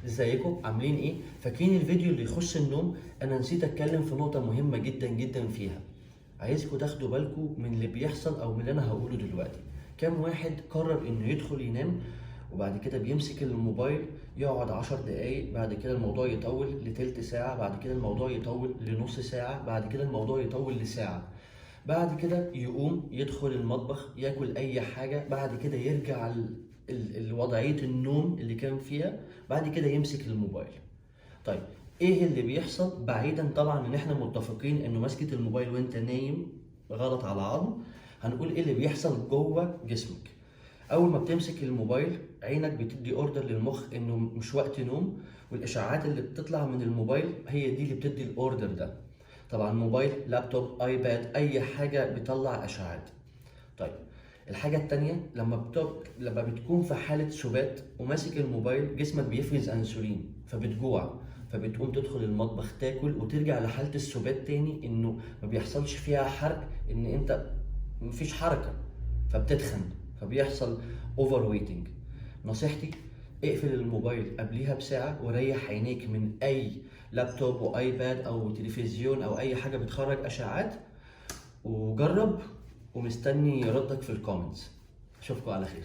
ازيكم عاملين ايه؟ فاكرين الفيديو اللي يخص النوم؟ انا نسيت اتكلم في نقطة مهمة جدا جدا فيها. عايزكم تاخدوا بالكم من اللي بيحصل او من اللي انا هقوله دلوقتي. كام واحد قرر انه يدخل ينام وبعد كده بيمسك الموبايل يقعد 10 دقايق، بعد كده الموضوع يطول لتلت ساعة، بعد كده الموضوع يطول لنص ساعة، بعد كده الموضوع يطول لساعة. بعد كده يقوم يدخل المطبخ ياكل اي حاجة، بعد كده يرجع وضعية النوم اللي كان فيها، بعد كده يمسك الموبايل. طيب ايه اللي بيحصل؟ بعيدا طبعا ان احنا متفقين انه مسكة الموبايل وانت نايم غلط على عظم، هنقول ايه اللي بيحصل جوه جسمك. اول ما بتمسك الموبايل عينك بتدي اوردر للمخ انه مش وقت نوم، والاشعاعات اللي بتطلع من الموبايل هي دي اللي بتدي الاوردر ده. طبعا موبايل، لابتوب، ايباد، اي حاجة بيطلع اشعاعات. طيب الحاجة التانية، لما بتكون في حالة سبات وماسك الموبايل جسمك بيفرز انسولين فبتجوع، فبتقوم تدخل المطبخ تاكل وترجع لحالة السبات تاني، انه ما بيحصلش فيها حرق، ان انت مفيش حركة فبتتخن، فبيحصل اوفر ويتنج. نصيحتي اقفل الموبايل قبليها بساعة وريح عينيك من اي لابتوب وايباد او تلفزيون او اي حاجة بتخرج اشعاعات، وجرب، ومستني ردك في الكومنتس. اشوفكم على خير.